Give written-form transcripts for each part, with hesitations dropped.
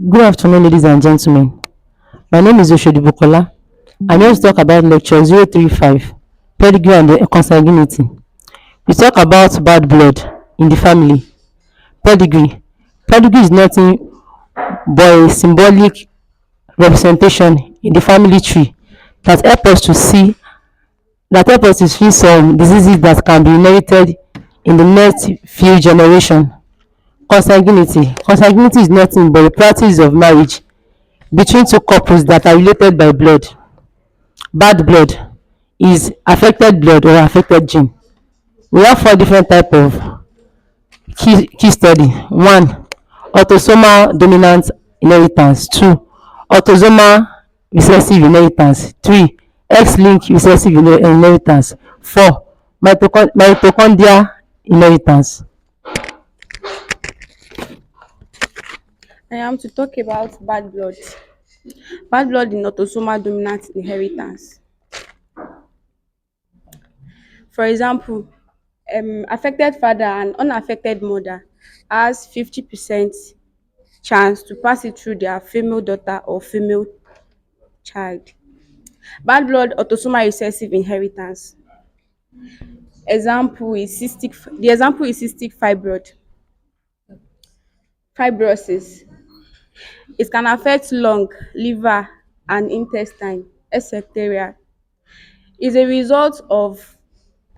Good afternoon, ladies and gentlemen. My name is Oshodi Bukola. I'm here to talk about lecture 035, Pedigree and the Consanguinity. We talk about bad blood in the family. Pedigree. Pedigree is nothing but a symbolic representation in the family tree that help us to see some diseases that can be inherited in the next few generations. Consanguinity. Consanguinity is nothing but the practice of marriage between two couples that are related by blood. Bad blood is affected blood or affected gene. We have four different type of key study. One, autosomal dominant inheritance. Two, autosomal recessive inheritance. Three, X-linked recessive inheritance. Four, mitochondrial inheritance. I am to talk about bad blood. Bad blood in autosomal dominant inheritance. For example, affected father and unaffected mother has 50% chance to pass it through their female daughter or female child. Bad blood autosomal recessive inheritance. The example is cystic fibrosis. It can affect lung, liver, and intestine, etc. Is a result of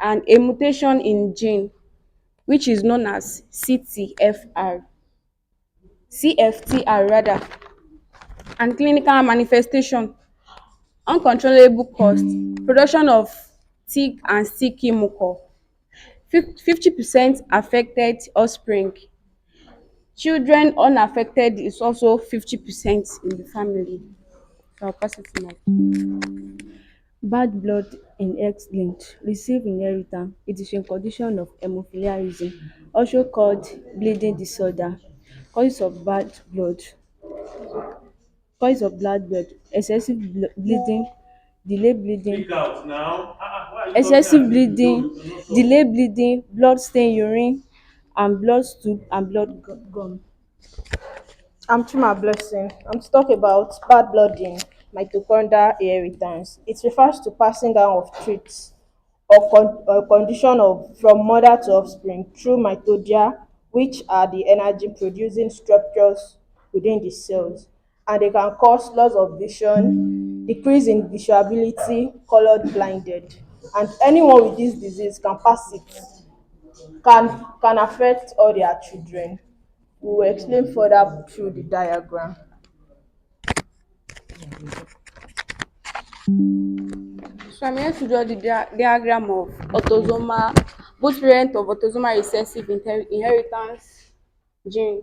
a mutation in gene which is known as CFTR rather, and clinical manifestation: uncontrollable cost, production of thick and sticky mucus, 50% affected offspring. Children unaffected is also 50% in the family. So I'll pass it to my. Bad blood in X-linked receive inheritance. It is a condition of hemophiliarism, also called bleeding disorder. Causes of bad blood: excessive bleeding, delayed bleeding, blood stain urine, and blood stool and blood gum. I'm Chima Blessing. I'm to talk about bad blood in mitochondrial inheritance. It refers to passing down of traits or condition of from mother to offspring through mitochondria, which are the energy producing structures within the cells, and they can cause loss of vision, decrease in visuality, colored blinded, and anyone with this disease can pass it, can affect all their children. We will explain further through the diagram. So I'm here to draw the diagram of both parents of autosomal recessive inheritance gene.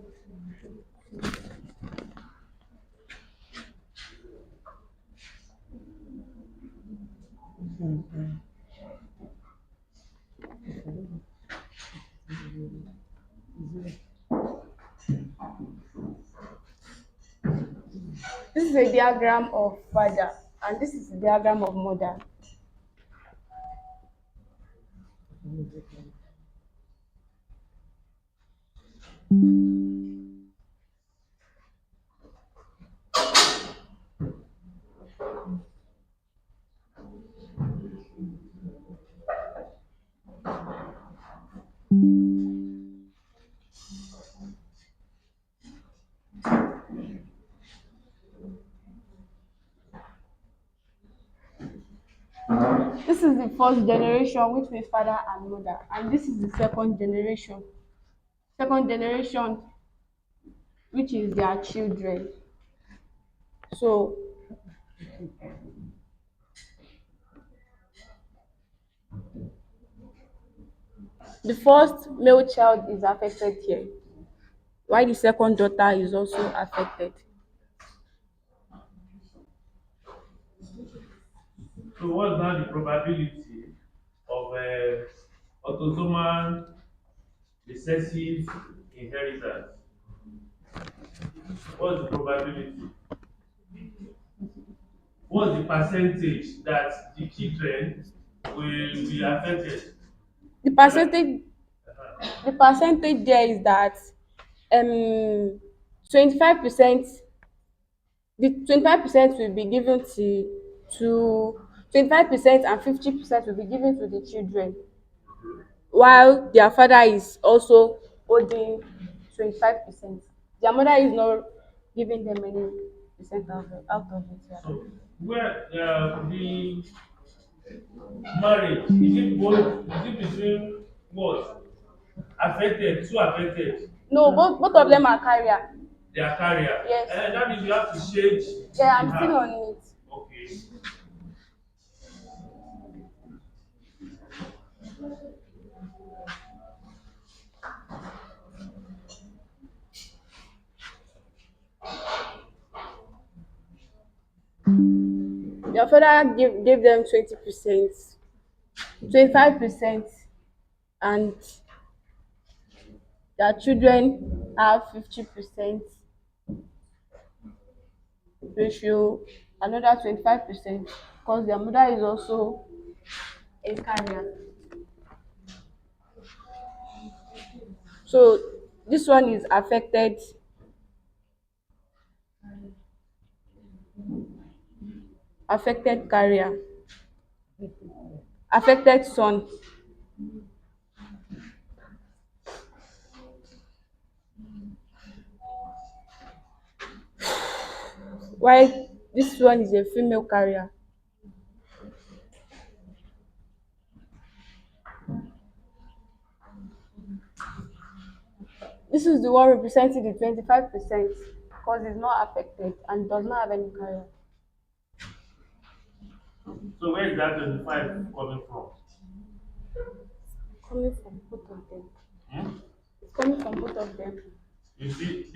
This is a diagram of father, and this is a diagram of mother. This is the first generation, which means father and mother, and this is the second generation. Second generation, which is their children. So the first male child is affected here, while the second daughter is also affected. So what's now the probability of autosomal recessive inheritance? What's the probability? What's the percentage that the children will be affected? The percentage, the percentage there is that 25%, the 25% will be given to 25%, and 50% will be given to the children, while their father is also holding 25%. Their mother is not giving them any percent out of it. Yeah. So where the marriage is it both is it between what affected two affected No, both of them are carrier. their career Yes. and that means you have to change Yeah, the I'm still half. on it. Okay. Your father gave them 20%, 25%, and their children have 50% ratio, another 25%, because their mother is also a carrier. So this one is affected carrier, affected son. While this one is a female carrier. This is the one representing the 25%, because it's not affected and does not have any carrier. So where is that 25 coming from? Coming from both of them. Hmm? It's coming from both of them. You see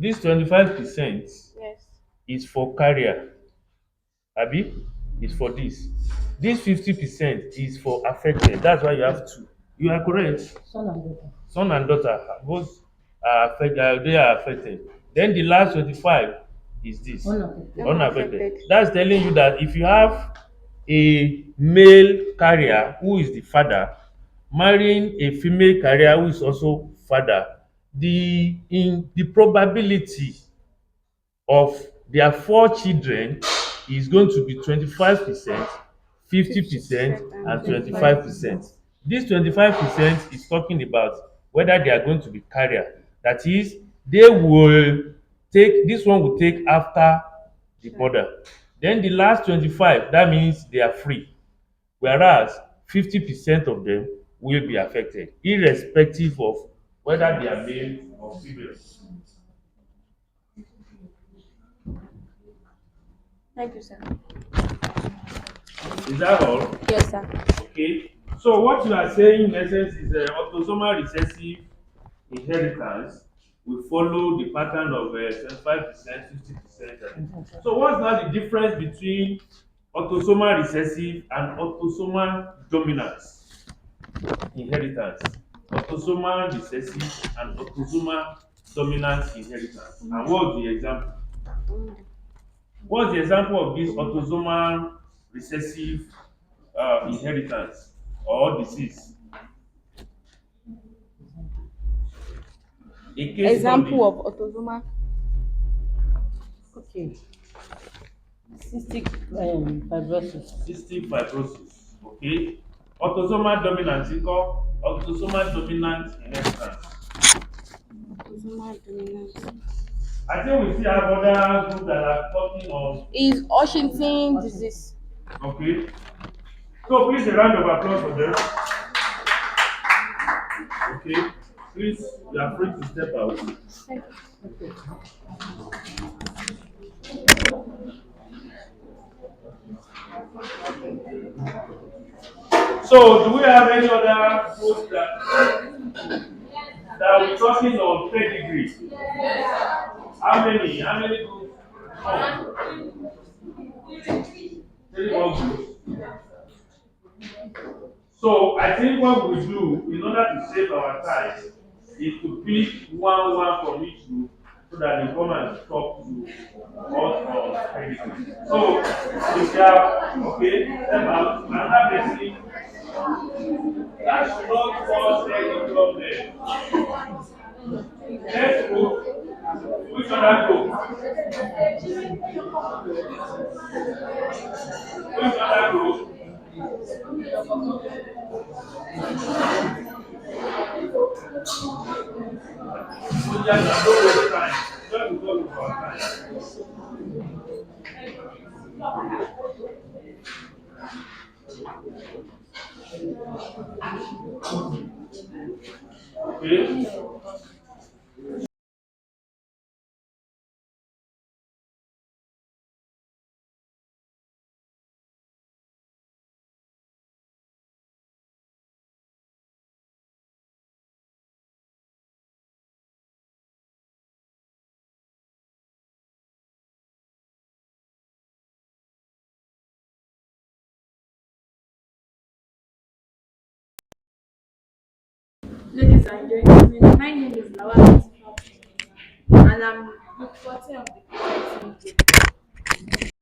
this 25% Yes. is for career abi is for this 50% is for affected. That's why you have two. You are correct. Son and daughter both are affected, they are affected. Then the last 25 is this unaffected. Unaffected. That's telling you that if you have a male carrier who is the father marrying a female carrier who is also father, the probability of their four children is going to be 25%, 50%, 50% and and 25%. 25%. This 25% is talking about whether they are going to be carrier. That is, they will take this one will take after the mother. Then the last 25, that means they are free. Whereas 50% of them will be affected, irrespective of whether they are male or female. Thank you, sir. Is that all? Yes, sir. Okay. So what you are saying in essence is autosomal recessive inheritance will follow the pattern of 25%, 50%. So what's now the difference between autosomal recessive and autosomal dominant inheritance? Autosomal recessive and autosomal dominant inheritance. And what's the example? What's the example of this autosomal recessive inheritance? or disease. A case Example study, of autosomal. Okay. Cystic fibrosis. cystic fibrosis. Okay. Autosomal dominant ńkọ́? Autosomal dominant inheritance. Autosomal dominant. I think we still have other groups that are talking on. Is Washington disease. Okay. So please a round of applause for them. Okay. Please, you are free to step out. Thank So do we have any other groups that we're talking on pedigree? How many? How many groups? Three more groups. So I think what we do in order to save our time is to pick one from each group so that they come and talk to us on pedigree. So if you are okay, step out. Another person that should not cause any problem. Next group, which other group? Which other group? So just don't waste time. Just because of our time. Okay? Ladies and gentlemen, my name is Lawal and I'm group 14 of the presenting group.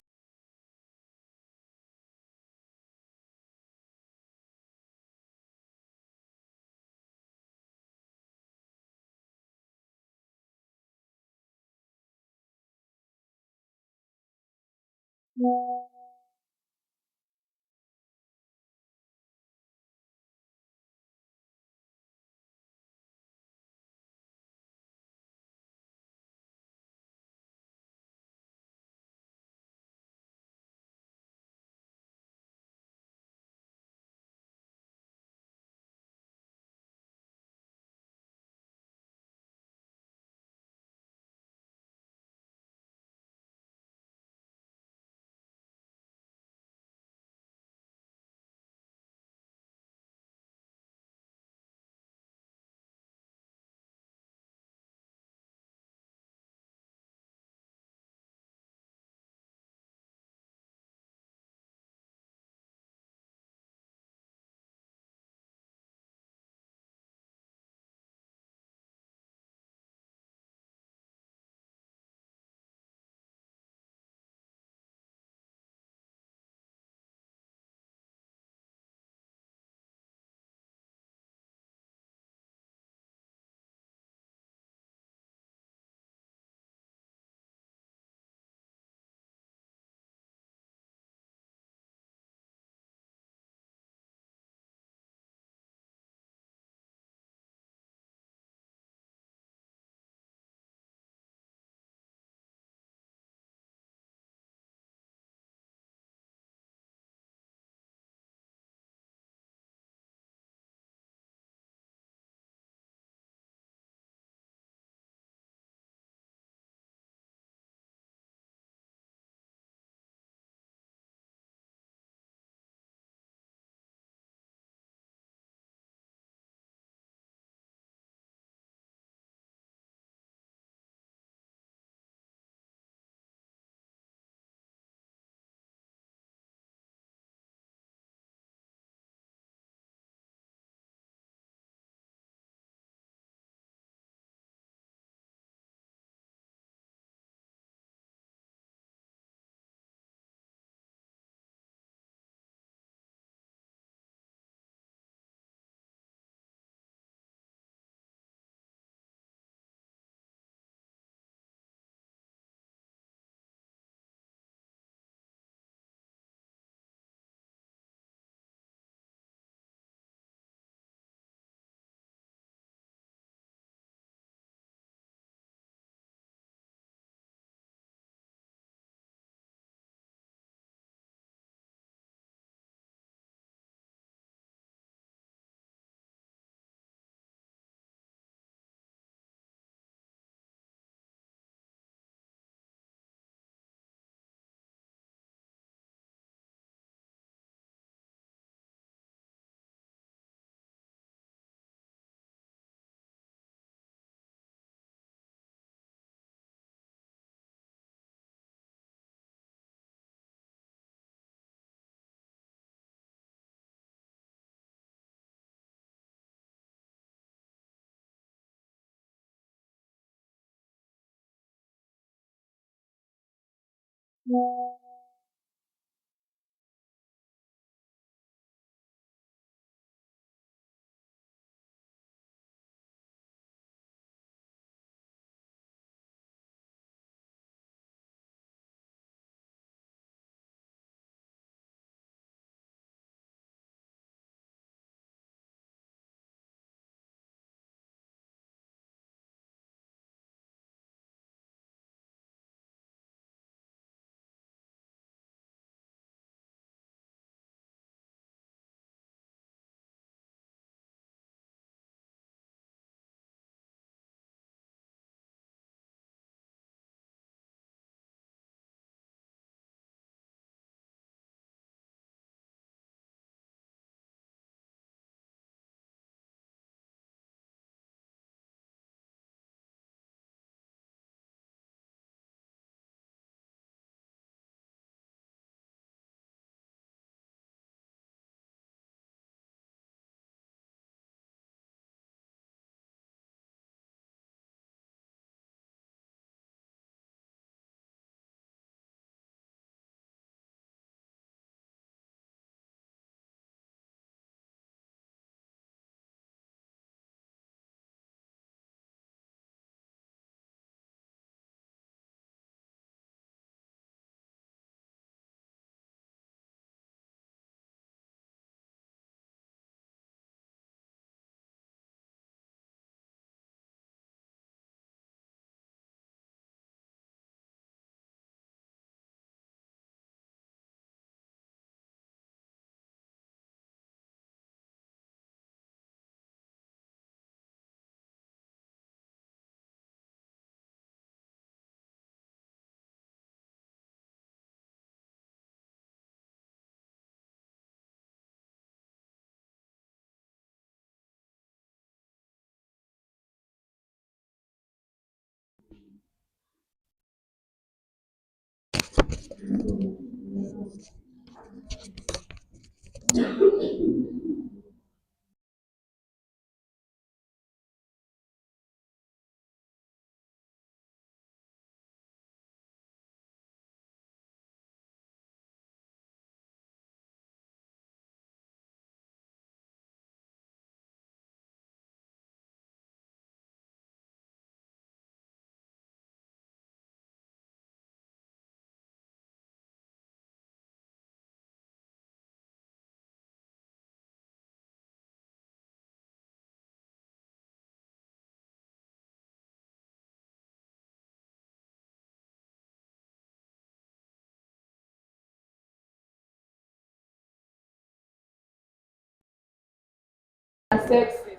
And sexes,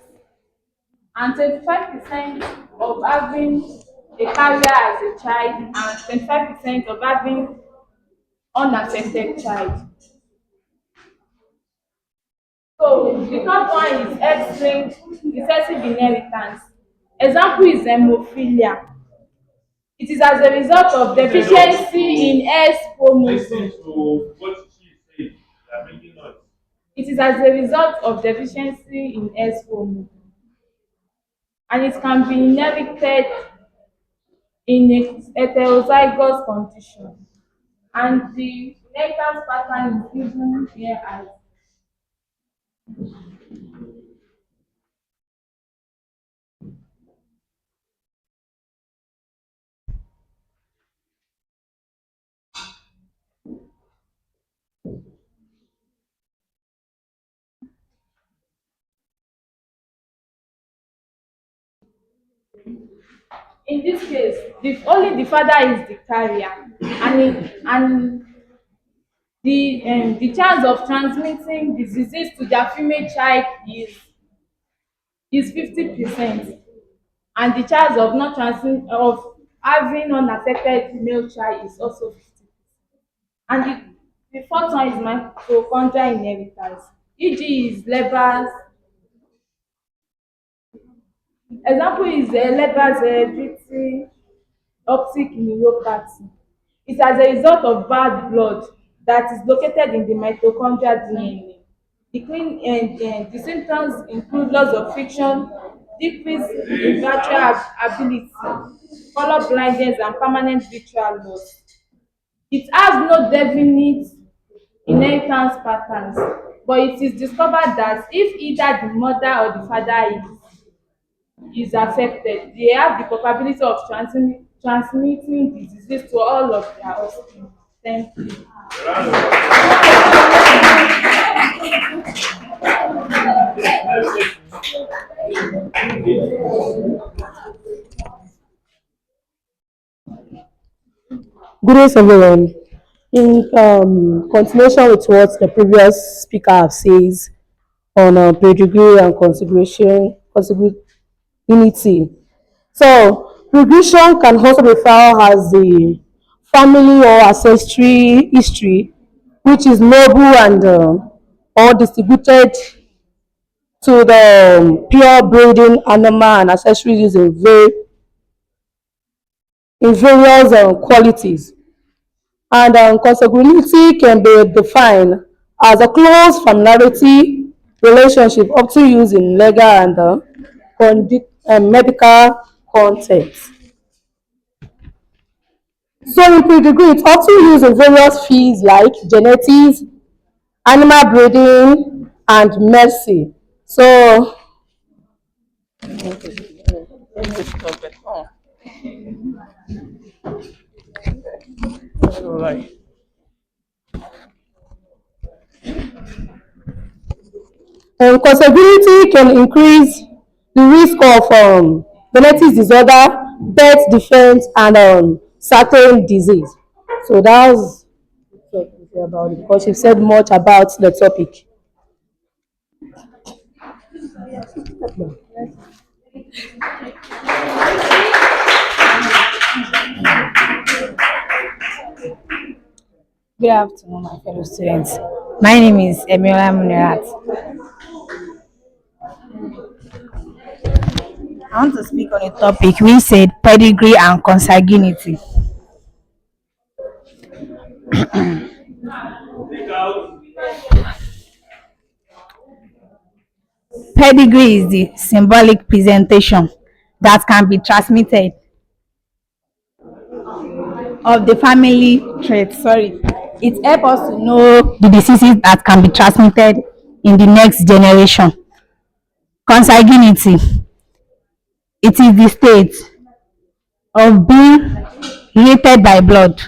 and 25% of having a career as a child, and 25% of having unaffected child. So the third one is X-linked recessive inheritance. Example is hemophilia. It is as a result of deficiency in S Listen chromosome. to what she said. You are making noise. It is as a result of deficiency in S chromosome, and it can be inherited in a heterozygous condition. And the inheritance pattern is given here as in this case, only the father is the carrier, and the chance of transmitting the disease to their female child is 50%, and the chance of not transmit of having unaffected male child is also 50. And the fourth one is mitochondrial inheritance, e.g. is Leber's. Example is Leber's hereditary optic neuropathy. It's as a result of bad blood that is located in the mitochondrial DNA. The symptoms include loss of friction, decrease in battery ability, color blindness, and permanent visual loss. It has no definite inheritance patterns, but it is discovered that if either the mother or the father is affected, they have the probability of transmitting the disease to all of their offspring. Thank you. Greetings, everyone. In continuation with what the previous speaker says on pedigree and consanguinity. So, regression can also be found as the family or ancestry history, which is noble and or distributed to the pure breeding animal and accessories in various qualities. And consanguinity can be defined as a close familiarity relationship often used in legal and medical context. So in pedigree, it's often used in various fields like genetics, animal breeding, and medicine. So consanguinity can increase the risk of genetic disorder, birth defects, and certain disease. So that's what I say about it because you've said much about the topic. Good afternoon, my fellow students. My name is Emiola Munirat. I want to speak on a topic we said pedigree and consanguinity. Pedigree is the symbolic presentation that can be transmitted of the family trait. Sorry. It helps us to know the diseases that can be transmitted in the next generation. Consanguinity, it is the state of being related by blood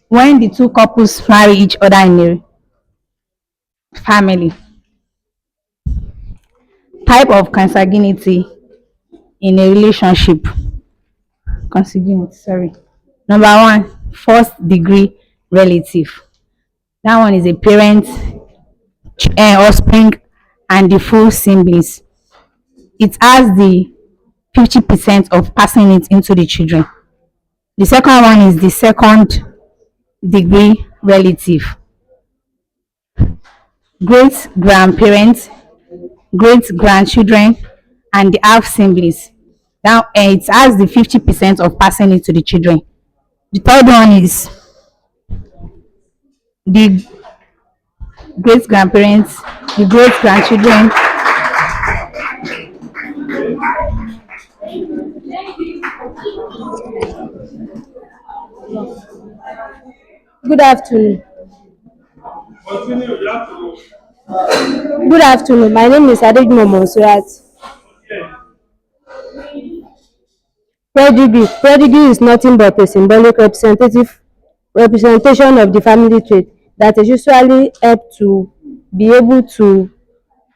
when the two couples marry each other in a family. Type of consanguinity in a relationship. Consanguinity, sorry. Number one, first degree relative. That one is a parent, offspring, and the full siblings. It has the 50% of passing it into the children. The second one is the second degree relative. Great grandparents, great grandchildren, and the half siblings. Now it has the 50% of passing it to the children. The third one is the great grandparents, the great grandchildren. Good afternoon. Continue, you have to. Good afternoon. My name is Adegmo Monsurat. Pedigree. Pedigree is nothing but a symbolic representation of the family trait that is usually help to be able to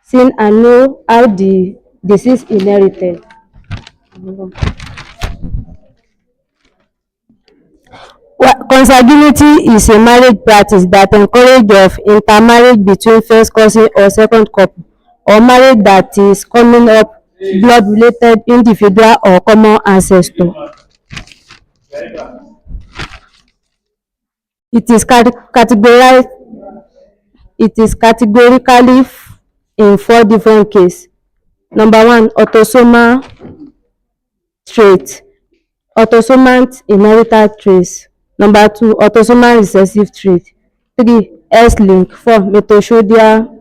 see and know how the disease inherited. Consanguinity is a marriage practice that encourage of intermarriage between first cousin or second couple, or marriage that is coming up blood related individual or common ancestor. It is categorized. It is categorically in four different cases. Number one, autosomal trait, autosomal inherited traits. Number two, autosomal recessive trait. Three, X-link. Four, mitochondrial.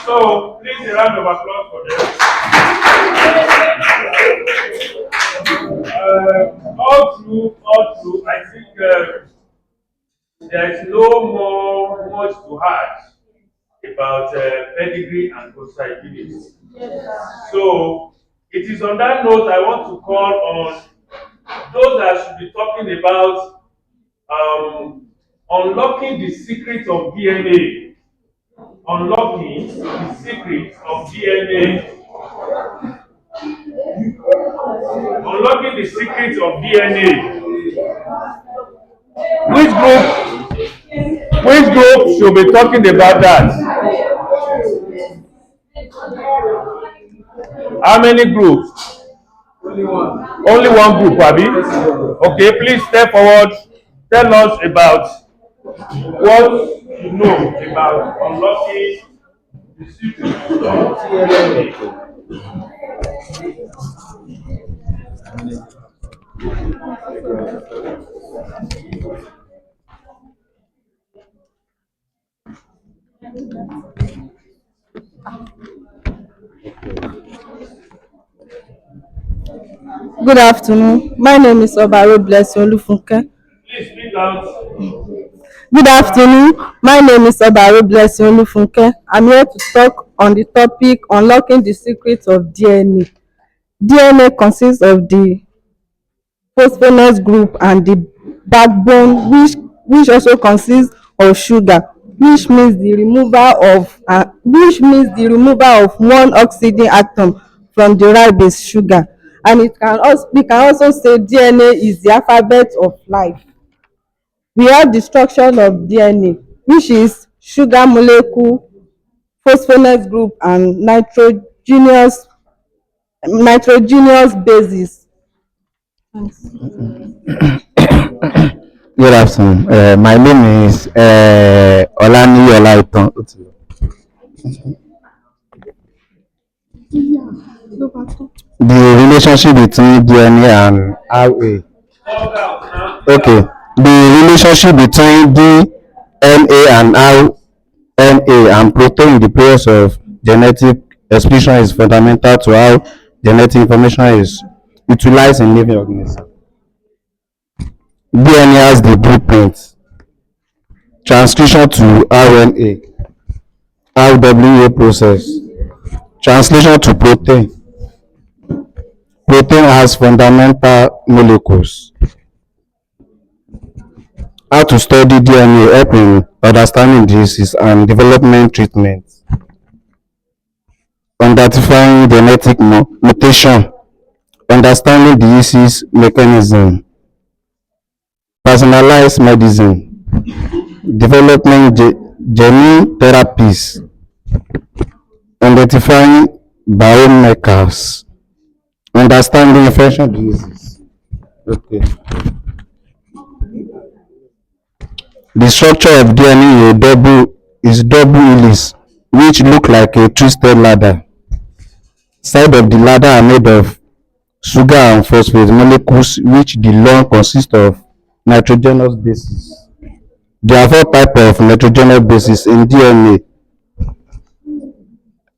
So please a round of applause for them. All through, I think there is no more much to add about pedigree and consanguinity. So it is on that note I want to call on those that should be talking about unlocking the secret of DNA. Unlocking the secret of DNA. Unlocking the secret of DNA. Which group should be talking about that? How many groups? Only one group, Abi. Okay, please step forward. Tell us about what you know about unlocking the secret of DNA. Good afternoon. My name is Obaro Blessing Olufunke. Please speak out. Good afternoon. My name is Obaro Blessing Olufunke. I'm here to talk on the topic unlocking the secrets of DNA. DNA consists of the phosphorus group and the backbone, which also consists of sugar, which means the removal of one oxygen atom from the ribose sugar. And we can also say DNA is the alphabet of life. We have the structure of DNA, which is sugar molecule, phosphorus group, and nitrogenous bases. Good afternoon. My name is Olaniyi Olaitan. The relationship between DNA and RA. Okay. The relationship between DNA and RNA and protein in the process of genetic expression is fundamental to how genetic information is utilized in living organisms. DNA has the blueprint, transcription to RNA, RWA process, translation to protein. Protein has fundamental molecules. How to study DNA help in understanding diseases and development treatment. Identifying genetic mutation, understanding disease mechanism, personalized medicine, development gene therapies, identifying biomarkers, understanding infection diseases. Okay. The structure of DNA is double helix, which look like a twisted ladder. Side of the ladder are made of sugar and phosphate molecules, which the long consist of nitrogenous bases. There are four types of nitrogenous bases in DNA: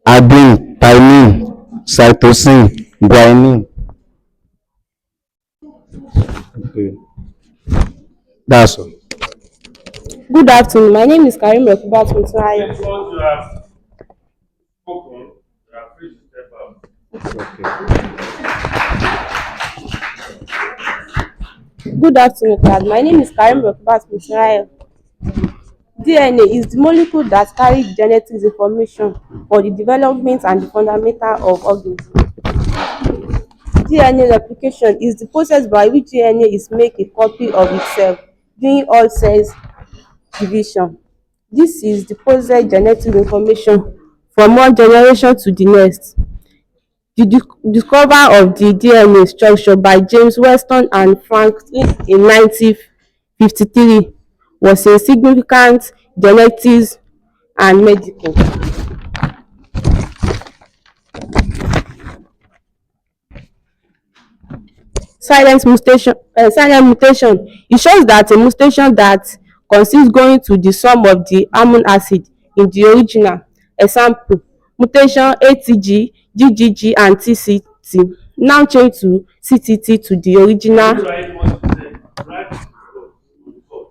adenine, thymine, cytosine, guanine. Okay. That's all. Good afternoon. My name is Karim Rekubat Mutarayo. Please, once you have spoken, you are free to step out. Good afternoon, class. My name is Karim Rekubat Mutarayo. DNA is the molecule that carries genetic information for the development and the fundamental of organisms. DNA replication is the process by which DNA is make a copy of itself during all cells division. This is the process genetic information from one generation to the next. The discovery of the DNA structure by James Weston and Franklin in 1953 was a significant genetics and medical. Silent mutation. It shows that a mutation that consists going to the sum of the amino acid in the original. Example: mutation ATG, GGG and TCT now change to CTT to the original. Write what you said. Write it on the board.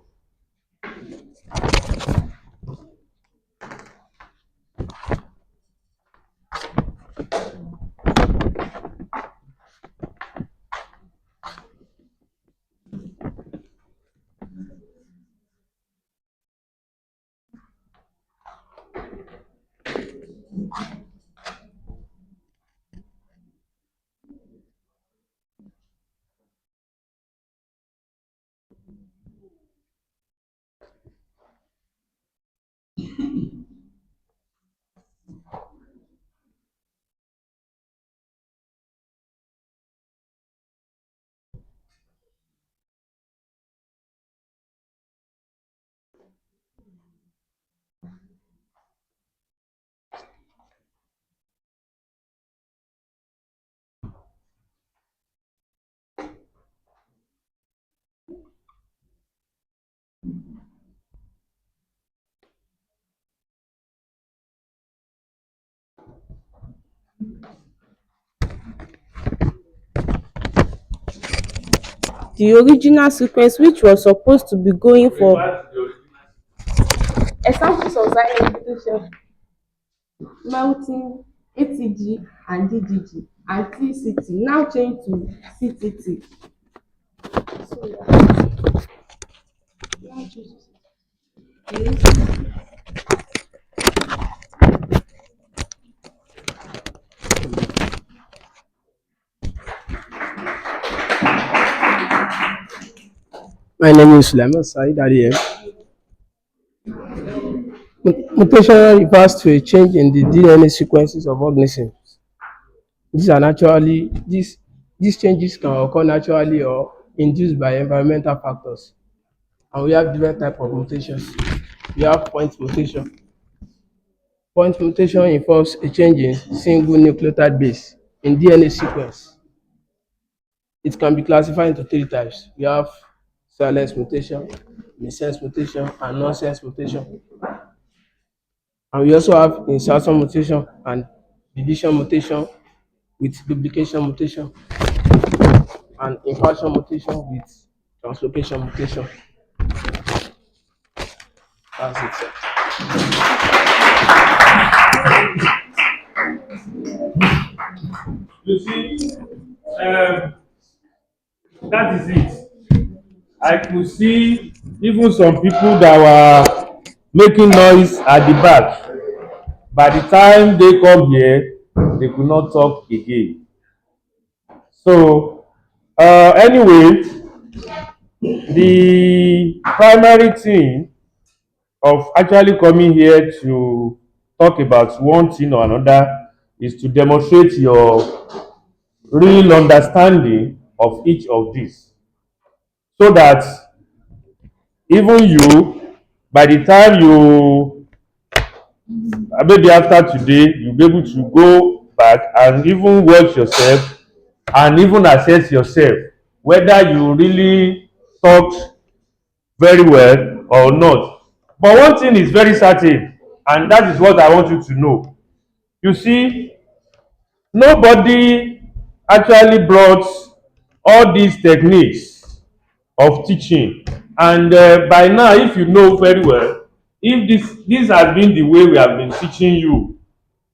The original sequence which was supposed to be going for. Revert to the original. Examples of silent mutation: melting ATG and DGG and TCT now change to CTT. My name is Sulaiman Said Adiyem. Mutation refers to a change in the DNA sequences of organisms. These changes can occur naturally or induced by environmental factors. And we have different types of mutations. We have point mutation. Point mutation involves a change in single nucleotide base in DNA sequence. It can be classified into three types. We have silence mutation, missense mutation, and nonsense mutation. And we also have insertion mutation and deletion mutation with duplication mutation, and inversion mutation with translocation mutation. That's it, sir. You see, that is it. I could see even some people that were making noise at the back. By the time they come here, they could not talk again. So, anyway, the primary thing of actually coming here to talk about one thing or another is to demonstrate your real understanding of each of these, so that even you, by the time you, maybe after today, you'll be able to go back and even watch yourself and even assess yourself whether you really talked very well or not. But one thing is very certain, and that is what I want you to know. You see, nobody actually brought all these techniques of teaching. And by now, if you know very well, if this has been the way we have been teaching you,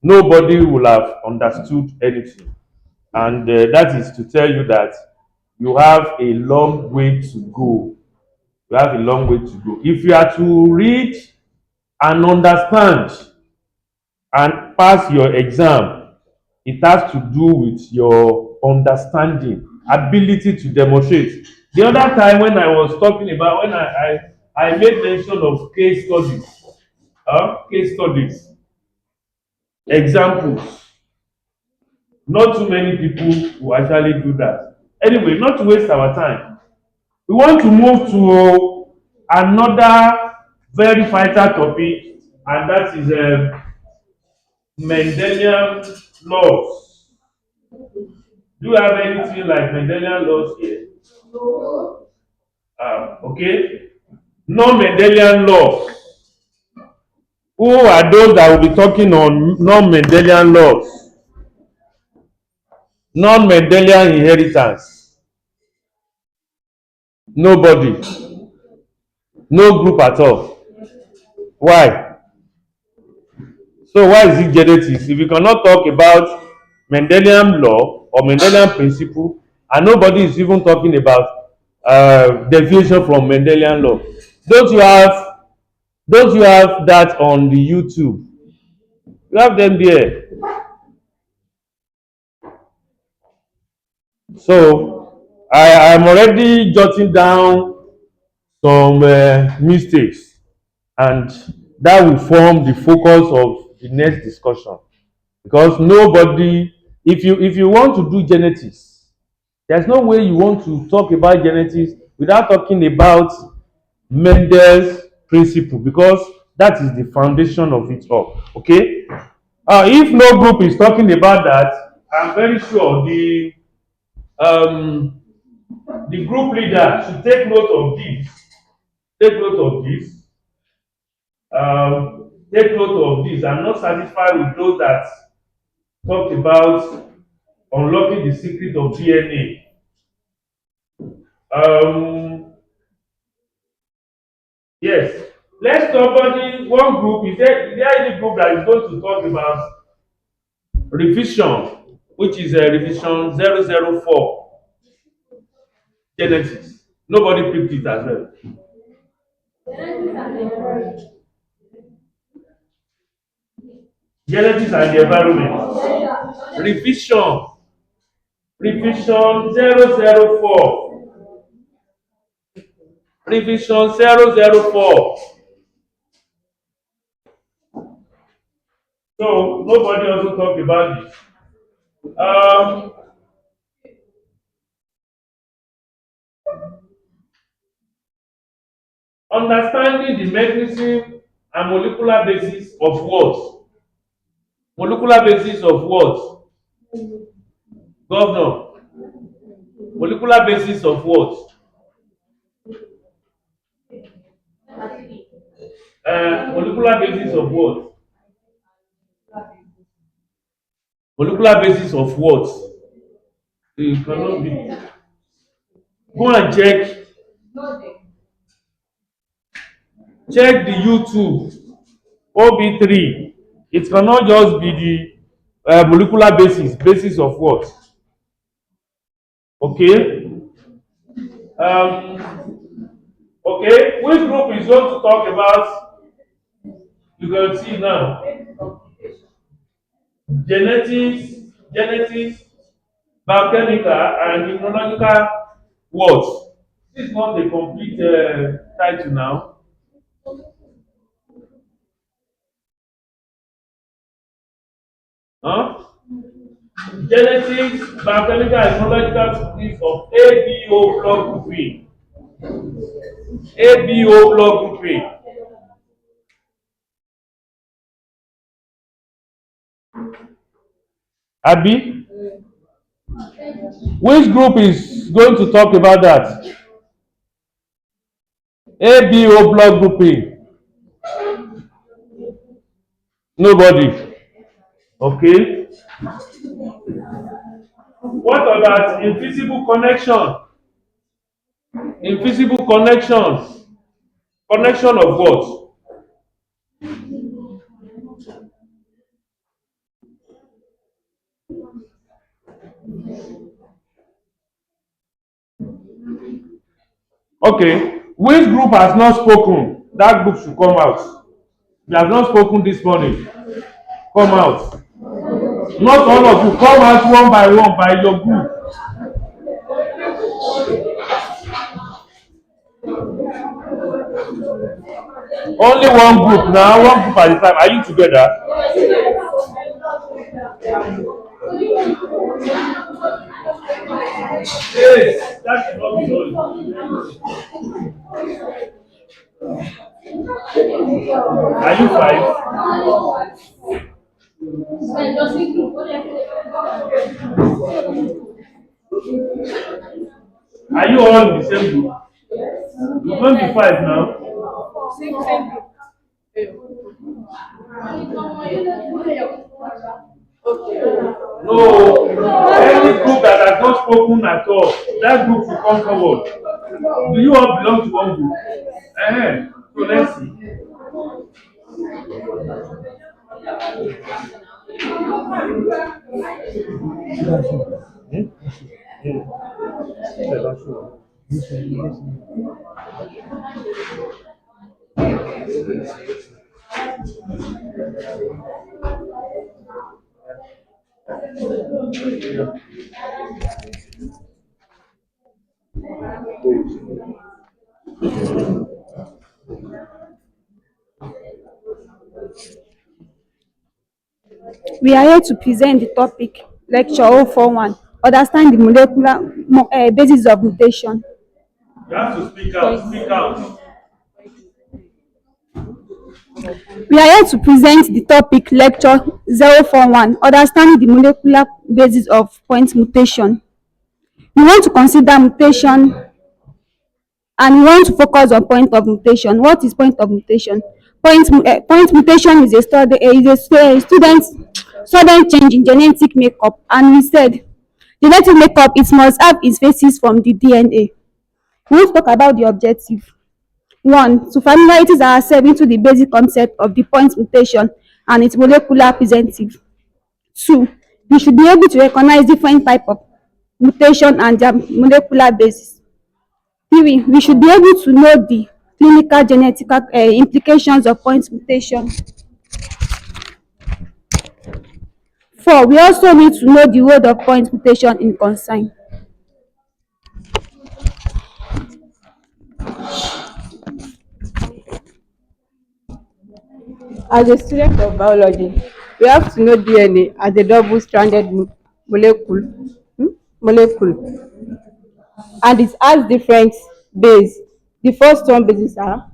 nobody will have understood anything. And that is to tell you that you have a long way to go. You have a long way to go. If you are to read and understand and pass your exam, it has to do with your understanding, ability to demonstrate. The other time when I was talking about, when I made mention of case studies, case studies, examples, not too many people will actually do that. Anyway, not to waste our time, we want to move to another very vital topic, and that is Mendelian laws. Do you have anything like Mendelian laws here? Okay. non-Mendelian laws. Who are those that will be talking on non-Mendelian laws? Non-Mendelian inheritance. Nobody. No group at all. Why? So why is it genetics? If you cannot talk about Mendelian law or Mendelian principle, and nobody is even talking about deviation from Mendelian law, don't you have that on the YouTube? You have them there. So I am already jotting down some mistakes, and that will form the focus of the next discussion, because nobody, if you want to do genetics, there's no way you want to talk about genetics without talking about Mendel's principle, because that is the foundation of it all. Okay, if no group is talking about that, I'm very sure um, the group leader should take note of this. Take note of this. Take note of this. I'm not satisfied with those that talked about unlocking the secret of DNA. Yes. Let's somebody, one group, is there any group that is going to talk about revision, which is revision 004 genetics? Nobody picked it as well. Genetics and the environment. Revision 004. Revision 004. So nobody also talked about this. Understanding the mechanism and molecular basis of what? Molecular basis of what? Governor. Molecular basis of what? Molecular basis of what? Molecular basis of what? It cannot be. Go and check the YouTube. OB3. It cannot just be the molecular basis of what? Okay. Okay. Which group is going to talk about? You can see now. Genetics, biochemical, and immunological words. This is not the complete title now. Huh? Genetics, biochemical, and immunological studies of ABO block grouping. ABO block grouping. Abi? Which group is going to talk about that? ABO block grouping. Nobody. Okay. What about invisible connection? Invisible connections. Connection of what? Okay. Which group has not spoken? That group should come out. They have not spoken this morning. Come out. Not all of you. Come out one by your group. Only one group now. One group at a time. Are you together? Yes. That should not be done. Are you five? Are you all in the same group? You can't be five now. No, any group that has not spoken at all, that group will come forward. Do you all belong to one group? So let's see. We are here to present the topic lecture 041, understand the molecular basis of mutation. You have to speak out. Speak out. We are here to present the topic lecture 041, understanding the molecular basis of point mutation. We want to consider mutation and we want to focus on point of mutation. What is point of mutation? Point mutation is a student's sudden change in genetic makeup, and we said genetic makeup it must have its basis from the DNA. We want to talk about the objective. One, to familiarize ourselves into the basic concept of the point mutation and its molecular representative. Two, we should be able to recognize different types of mutation and their molecular basis. Three, we should be able to know the clinical genetic implications of point mutation. Four, we also need to know the role of point mutation in concern. As a student of biology, we have to know DNA as a double-stranded molecule, and it has different bases. The first one bases are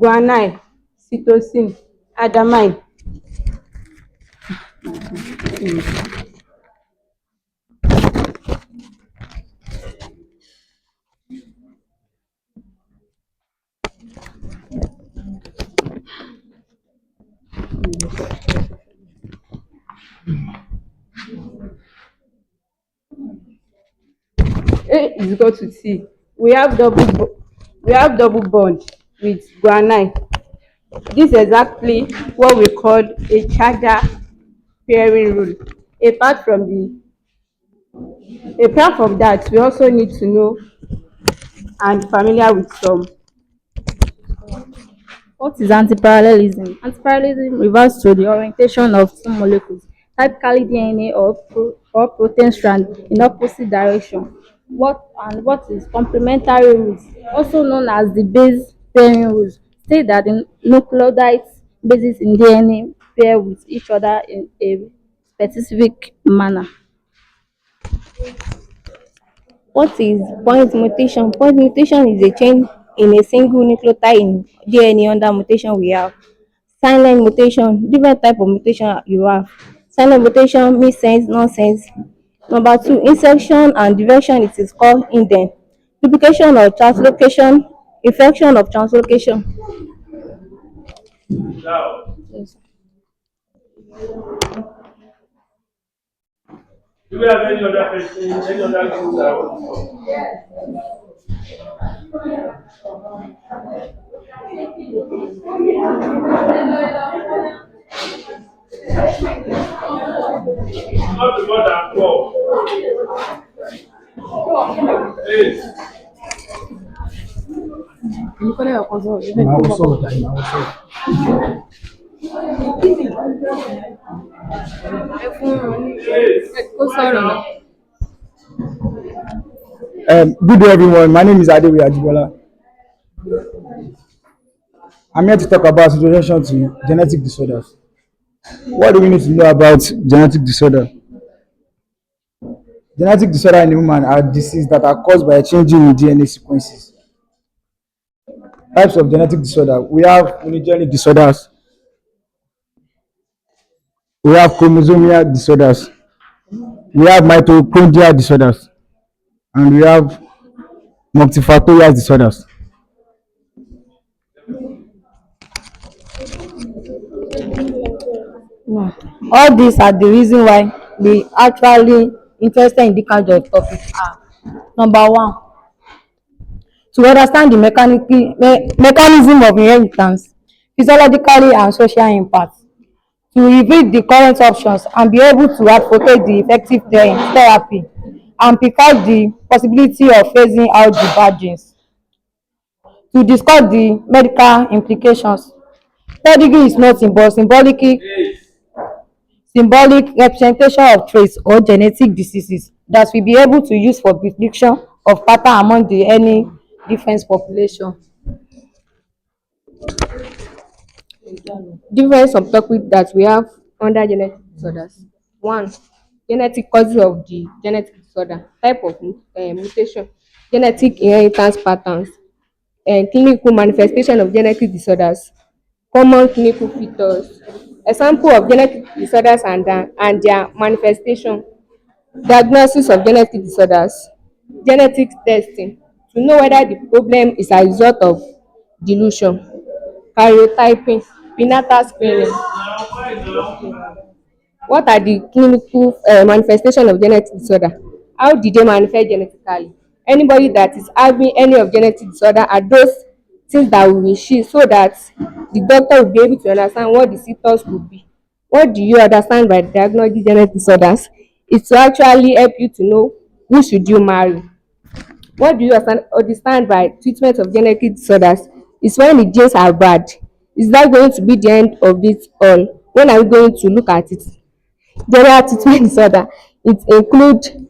guanine, cytosine, adenine. A is equal to T. We have double bond with guanine. This is exactly what we call a charger pairing rule. Apart from that, we also need to know and familiar with some. What is antiparallelism? Antiparallelism refers to the orientation of two molecules, typically DNA or protein strand, in opposite direction. What is complementary rules, also known as the base pairing rules, state that the nucleotide bases in DNA pair with each other in a specific manner. What is point mutation? Point mutation is a change in a single nucleotide in DNA under mutation we have. Silent mutation, different type of mutation you have. Silent mutation means sense, nonsense. Number two, insertion and diversion, it is called indent. Duplication or translocation, infection of translocation. Now, do we have any other question? Any other groups that want to talk? Not more than 4. 8. Good day, everyone. My name is Adewi Ajibola. I'm here to talk about introduction to genetic disorders. What do we need to know about genetic disorder? Genetic disorder in human are diseases that are caused by a changing in DNA sequences. Types of genetic disorder: we have monogenic disorders, we have chromosomal disorders, we have mitochondrial disorders, and we have multifactorial disorders. No. All these are the reason why we actually interested in this kind of topic are: number one, to understand the mechanism of inheritance, physiologically and social impact, to reveal the current options and be able to advocate the effective therapy, and preclude the possibility of phasing out the bad genes, to discuss the medical implications. Pedigree is not symbolic representation of traits or genetic diseases that will be able to use for prediction of pattern among the any different population. Different subtopics that we have under genetic disorders. One, genetic causes of the genetic disorder, type of mutation, genetic inheritance patterns, and clinical manifestation of genetic disorders, common clinical features, example of genetic disorders and their manifestation, diagnosis of genetic disorders, genetic testing, to know whether the problem is a result of delusion, karyotyping, prenatal screening. What are the clinical manifestation of genetic disorder? How did they manifest genetically? Anybody that is having any of genetic disorder are those things that we will see, so that the doctor will be able to understand what the symptoms could be. What do you understand by diagnosing genetic disorders? It's to actually help you to know who should you marry. What do you understand by treatment of genetic disorders? It's when the genes are bad. Is that going to be the end of it all? When are we going to look at it? General treatment disorder, it include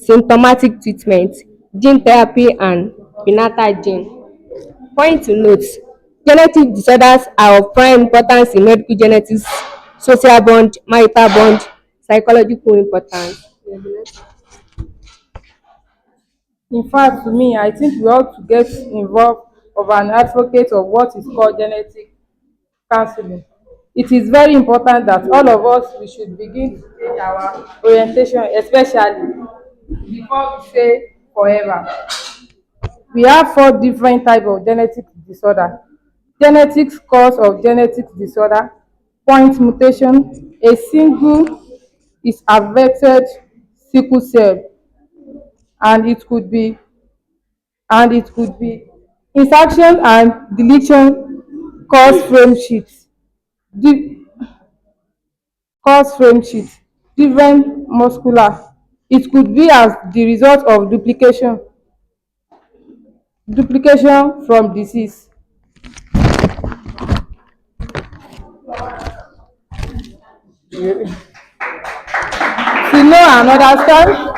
symptomatic treatment, gene therapy and prenatal gene. Point to note: genetic disorders are of prime importance in medical genetics, social bond, marital bond, psychological importance. In fact, to me, I think we ought to get involved of an advocate of what is called genetic counseling. It is very important that all of us we should begin to change our orientation, especially before we say forever. We have four different types of genetic disorder. Genetics cause of genetic disorder: point mutation, a single is affected sickle cell, and it could be insertion and deletion cause frame shift, di cause frame shift, different muscular. It could be as the result of duplication from disease. To know and understand,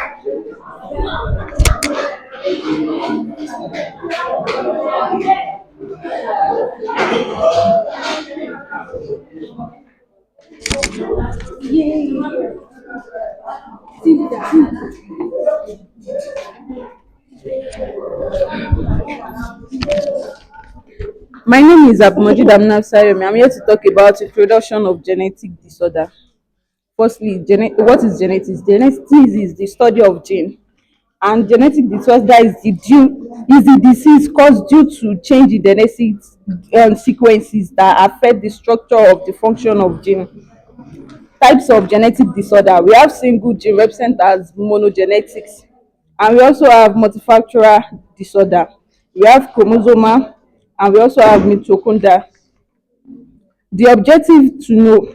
My name is Abdulmajid Amnaf Sayomi. I'm here to talk about introduction of genetic disorder. Firstly, what is genetics? Genetics is the study of gene, and genetic disorder is the disease caused due to change in genetic sequences that affect the structure of the function of gene. Types of genetic disorder: we have single gene represented as monogenetics, and we also have multifactorial disorder. We have chromosomal, and we also have mitochondria. The objective to know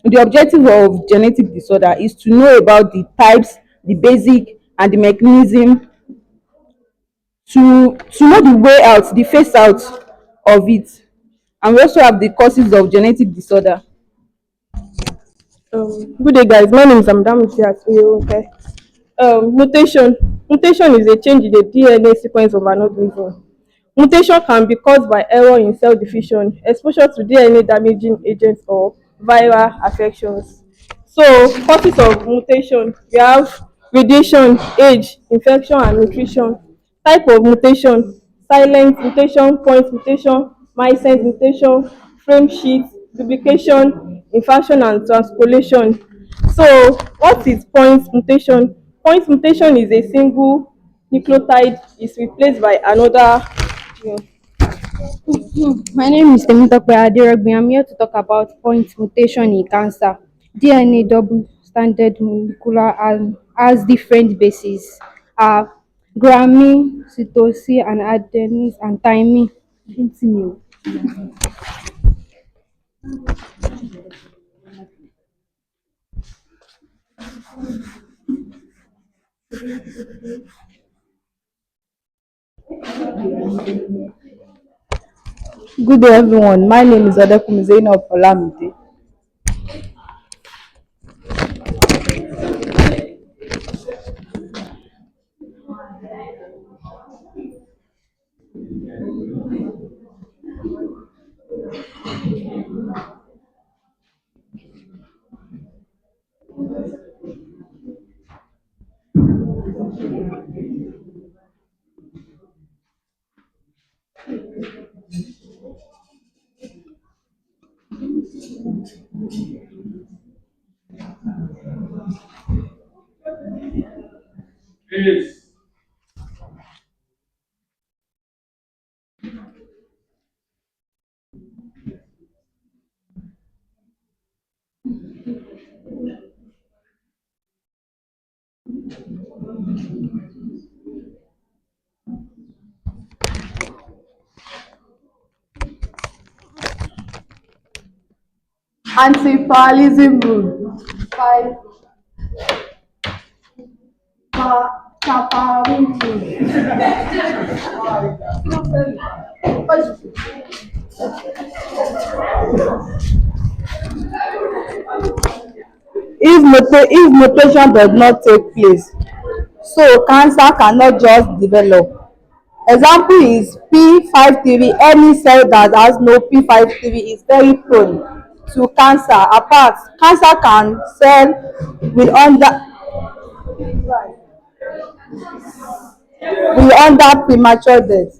the objective of genetic disorder is to know about the types, the basic and the mechanism, to know the way out, the face out of it. And we also have the causes of genetic disorder. Good day, guys. My name is Amdamuti Asuyo. Okay. Mutation. Mutation is a change in the DNA sequence of an organism. Mutation can be caused by error in cell division, exposure to DNA damaging agents, or viral affections. So, causes of mutation: we have radiation, age, infection, and nutrition. Type of mutation: silent mutation, point mutation, missense mutation, frame shift, duplication, inversion, and transpolation. So, what is point mutation? Point mutation is a single nucleotide is replaced by another. My name is Temitope Adirogbe. I'm here to talk about point mutation in cancer. DNA double standard molecular and has different bases. Are gramine, cytosine, and adenine and thymine. Good day, everyone. My name is Adekunmi Zainab Olamide. Please. Anti-pluralism rule. Five. Chaparral rule. If mutation does not take place, so cancer cannot just develop. Example is P53. Any cell that has no P53 is very prone to cancer. Apart, cancer can cell will under premature death.